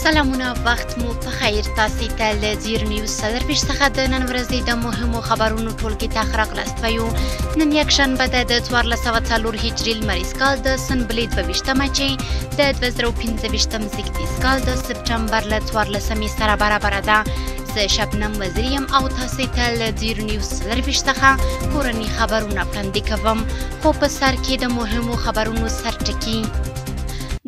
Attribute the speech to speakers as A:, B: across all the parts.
A: سلامونه وخت مو په خیر تاسو ته له زیر نیوز سلرپیش څخه د نن ورځې د مهمو خبرونو ټولګي ته راغلاست وایو. نن یکشنبه د 1404 هجري لمریز کال د سنبلې 22مه چې د 2015 زیږدیز کال د سپټمبر له 14مې سره برابره ده. زه شبنم وزیر یم او تاسو ته له زیر نیوز سلرپیش څخه کورني خبرونه وړاندې کوم. خو په سر کې د مهمو خبرونو سرټکي.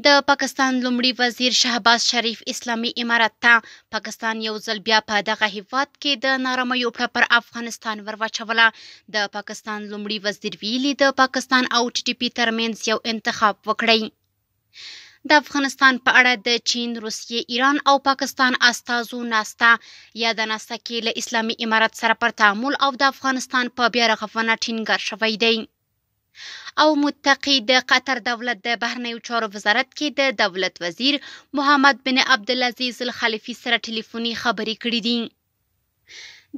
A: د پاکستان لومړي وزیر شهباز شریف اسلامي امارت ته پاکستان یو ځل بیا په دغه هیواد کې د نارامیو پر افغانستان ورواچوله. د پاکستان لومړي وزیر ویلي د پاکستان او TTP ترمنځ یو انتخاب وکړئ. د افغانستان په اړه د چین، روسیې، ایران او پاکستان استازو ناسته یا د ناسته کې له اسلامي امارت سره پر تعامل او د افغانستان په بیا رغونه ټینګار شوی دی. او متقي د قطر دولت د بهرنیو چارو وزارت کې د دولت وزیر محمد بن عبدالعزیز الخلیفي سره ټلیفوني خبرې کړې دي.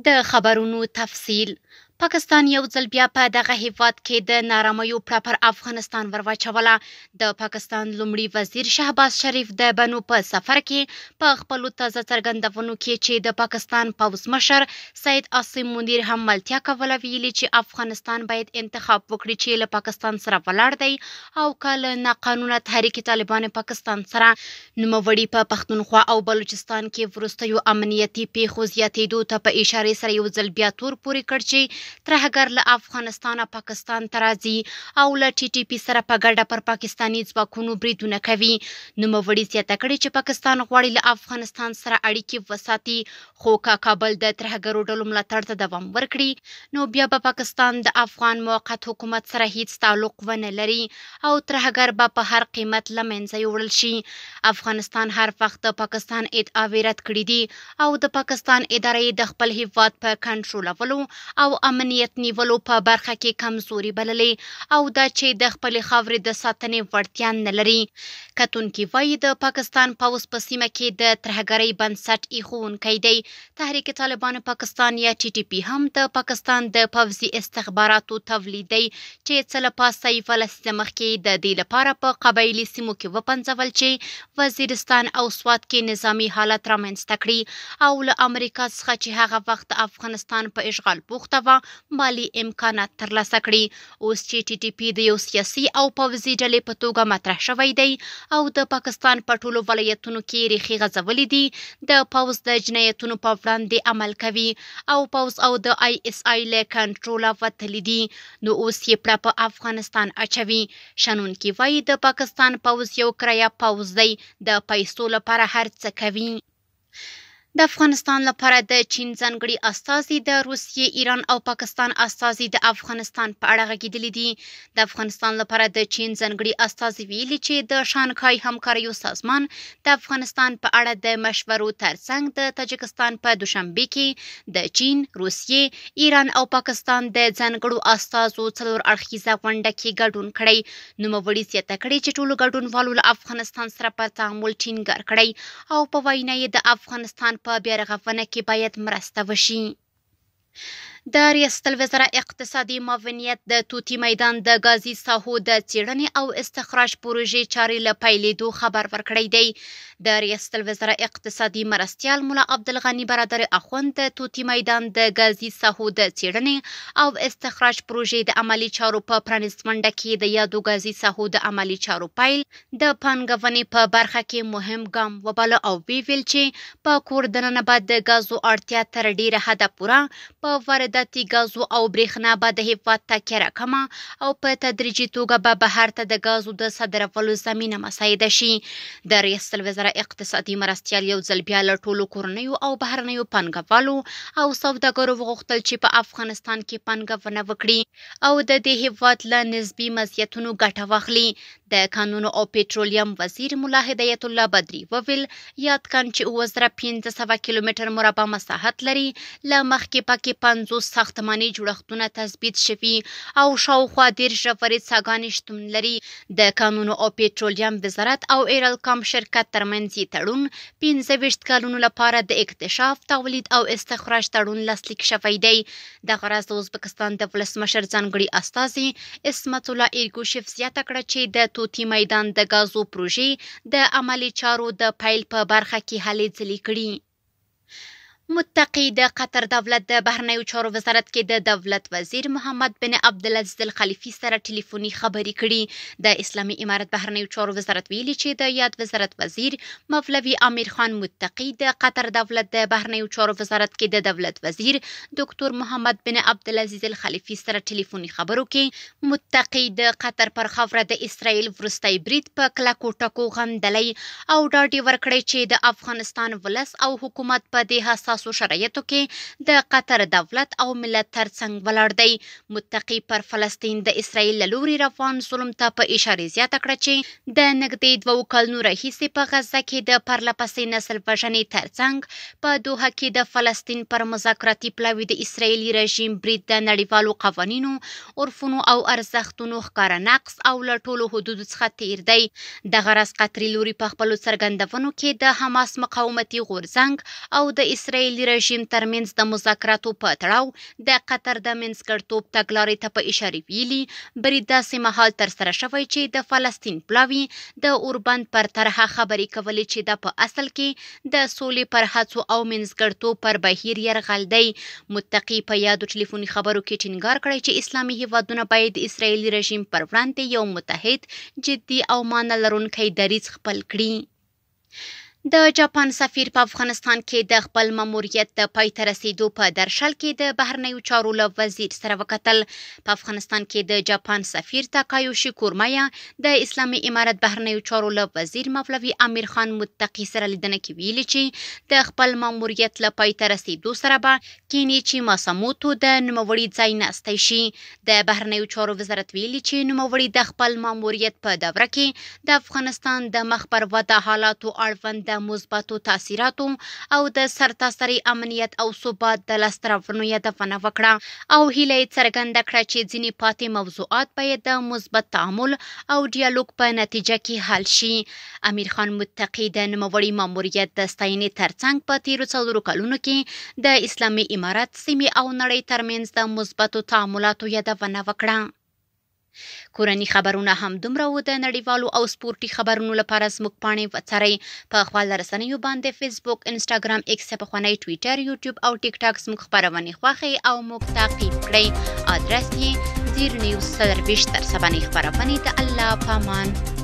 A: د خبرونو تفصیل. پاکستان یو ځل بیا په دغه هیواد کې د نارامیو پر افغانستان ورواچوله. د پاکستان لومړي وزیر شهباز شریف د بنو په سفر کې په خپلو تازه څرګندونو کې چې د پاکستان پوځ مشر سید عاصم منیر هم ملتیا کوله ویلي چې افغانستان باید انتخاب وکړي چې له پاکستان سره ولاړ دی او که له ناقانونه تحریک طالبان پاکستان سره. نوموړي په پښتونخوا او بلوچستان کې وروستیو امنیتي پیښو زیاتېدو ته په اشارې سره یو ځل بیا تور پورې کړ چې ترهګر له افغانستانه پاکستان ته راځي او له TTP سره په ګډه پر پاکستاني ځواکونو بریدونه کوي. نوموړي زیاته کړې چې پاکستان غواړي له افغانستان سره اړیکې وساتي، خو که کابل د ترهګرو ډلو ملاتړ ته دوام ورکړي نو بیا به پاکستان د افغان موقت حکومت سره هیڅ تعلق ونه لري او ترهګر به په هر قیمت له منځه یوړل شي. افغانستان هر وخت د پاکستان ادعاوې رد کړي دي او د پاکستان ادارې د خپل هیواد په کنټرولولو او امنیت نیولو په برخه کې کمزوري بللې او دا چې د خپلې خاورې د ساتنې وړتیا نه لري. کتونکي وایي د پاکستان پوځ په سیمه کې د ترهګرۍ بنسټ ایښودونکی دی. تحریک طالبان پاکستان یا TTP هم د پاکستان د پوځي استخباراتو تولید دی چې څه له پاسه یوه لسیزه مخکې د دې لپاره په قبایلي سیمو کې وپنځول چې وزیرستان او سوات کې نظامي حالت رامنځته کړي او له امریکا څخه چې هغه وخت د افغانستان په اشغال بوخته وه مالي امکانات ترلاسه کړي. اوس چې TTP د یو سیاسي او پوځي ډلې په توګه مطرح شوی دی او د پاکستان په ټولو ولایتونو کې ریښې غځولې دي، د پوځ د جنایتونو په وړاندې عمل کوي او پوځ او د ISI له کنټروله وتلی دي، نو اوس یې پړه په افغانستان اچوي. شنونکي وایي د پاکستان پوځ یو کرایه پوځ دی، د پیسو لپاره هر څه کوي. د افغانستان لپاره د چین ځانګړي استازي د روسیې، ایران او پاکستان استازي د افغانستان په اړه غږېدلي دي. د افغانستان لپاره د چین ځانګړي استازي ویلي چې د شانګهای همکاریو سازمان د افغانستان په اړه د مشورو ترڅنګ د تاجکستان په دوشنبه کې د چین، روسیې، ایران او پاکستان د ځانګړو استازو څلور اړخیزه غونډه کې ګډون کړی. نوموړي زیاته کړې چې ټولو ګډونوالو له افغانستان سره پر تعامل ټینګار کړی او په وینا یې د افغانستان په بیا رغونه کې باید مرسته وشي. د ریاست الوزرا اقتصادي معاونیت د توتي میدان د غازي ساحو د څېړنې او استخراج پروژې چارې له پیلېدو خبر ورکړی دی. د ریاست الوزرا اقتصادي مرستیال ملا عبدالغني برادر اخوند د توتي میدان د غازي ساحو د څېړنې او استخراج پروژې د عملي چارو په پرانیست غونډه کې د یادو غازي ساحو د عملي چارو پیل د پانګونې په برخه کې مهم ګام وباله او ویل چې په کور دننه به د غازو اړتیا تر ډیره حده پوره، په وارداتي غازو او برېښنا به د هیواد تکیه راکمه او په تدریجي توګه به بهر ته د غازو د صادرولو زمینه مساعده شي. د ریاست الوزرا اقتصادي مرستیال یو ځل بیا له ټولو کورنیو او بهرنیو پانګوالو او سوداګرو وغوښتل چې په افغانستان کې پانګونه وکړي او د دې هیواد له نسبي مزیتونو ګټه واخلي. د کانونو او پېټرولیم وزیر ملا هدایت الله بدري وویل یاد کړئ چې 2500 کیلومتر مربع مساحت لري، له مخکې پکې ساختماني جوړښتونه تثبیت شوي او شاوخوا 10 ژورې څاګانې شتون لري. د کانونو او پېټرولیم وزارت او ایرالکام شرکت ترمنځ یې تړون 25 کلونو لپاره د اکتشاف، تولید او استخراج تړون لاسلیک شوی دی. دغه راز د ازبکستان د ولسمشر ځانګړي استازي اسمت الله ایرګوشف زیاته کړه چې د توتي میدان د ګازو پروژې د عملي چارو د پیل په برخه کې هلې ځلې کړي. متقي د قطر دولت د بهرنیو چارو وزارت کې د دولت وزیر محمد بن عبدالعزیز الخلیفي سره ټلیفوني خبرې کړي. د اسلامي امارت بهرنیو چارو وزارت ویلي چې د یاد وزارت وزیر مولوي امیر خان متقي د قطر دولت د بهرنیو چارو وزارت کې د دولت وزیر ډاکټر محمد بن عبدالعزیز الخلیفي سره ټلیفوني خبرو کې متقي د قطر پر خاوره د اسرائیل وروستی برید په کلکو ټکو غندلی او ډاډ ورکړی چې د افغانستان ولس او حکومت په دې حساس شرایطو کې د قطر دولت او ملت ترڅنګ ولاړ دی. متقي پر فلسطین د اسرائیل له لوري روان ظلم ته په اشاره زیاته کړه چې د نږدې 2 کلونو راهیسې په غزه کې د پرلپسې نسل وژنې ترڅنګ په دوحه کې د فلسطین پر مذاکراتي پلاوي د اسرائیلي رژیم برید د نړیوالو قوانینو، عرفونو او ارزښتونو ښکاره نقض او له ټولو حدودو څخه تیر دی. دغه راز قطري لوري په خپلو څرګندونو کې د حماس مقاومتي غورځنګ او د اسرائیل رژیم ترمنځ د مذاکراتو په تړاو د قطر د منځګړیتوب تګلارې ته په اشاره ویلي. برید داسې مهال ترسره شوی چې د فلسطین پلاوي د اوربند پر طرحه خبرې کولې چې دا په اصل کې د سولې پر هڅو او منځګړیتوب پر بهیر یرغل دی. متقي په یادو ټلیفوني خبرو کې ټینګار کړی چې اسلامي هیوادونه باید د اسرائیلي رژیم پر وړاندې یو متحد، جدي او معنی لرونکی دریځ خپل کړي. د جاپان سفیر په افغانستان کې د خپل ماموریت د پای ته رسیدو په درشل کې د بهرنیو چارو له وزیر سره وکتل. په افغانستان کې د جاپان سفیر تاکایوشي کورمایا د اسلامي امارت بهرنیو چارو له وزیر مولوي امیر خان متقي سره لیدنه کې ویلي چې د خپل ماموریت له پای ته رسیدو سره به کینیچی ماساموتو د نوموړي ځای ناستی شي. د بهرنیو چارو وزارت ویلي چې نوموړي د خپل ماموریت په دوره کې د افغانستان د مخ پر وده حالاتو اړوند د مثبتو تاثیراتو او د سرتاسري امنیت او ثبات د لاسته راوړنو یادونه وکړه او هیله یې څرګنده کړه چې ځینې پاتې موضوعات باید د مثبت تعامل او ډیالوګ په نتیجه کې حل شي. امیر خان متقي د نوموړي ماموریت د ستاینې ترڅنګ په تیرو 4 کلونو کې د اسلامي امارت، سیمې او نړۍ ترمنځ د مثبتو تعاملاتو یادونه وکړه. کورني خبرونه هم دومره و. د نړیوالو او سپورتي خبرونو لپاره زموږ پاڼې وڅارئ. په خپل رسنیو باندې فیسبوک، انسټاګرام، ایکس، پخوانی ټویټر، یوټیوب او ټیک ټاک زموږ خبرونه خوښئ او موږ تعقیب کړئ. ادرس یې زیر نیوز 24 تر سبانې خبرونه د الله پامان.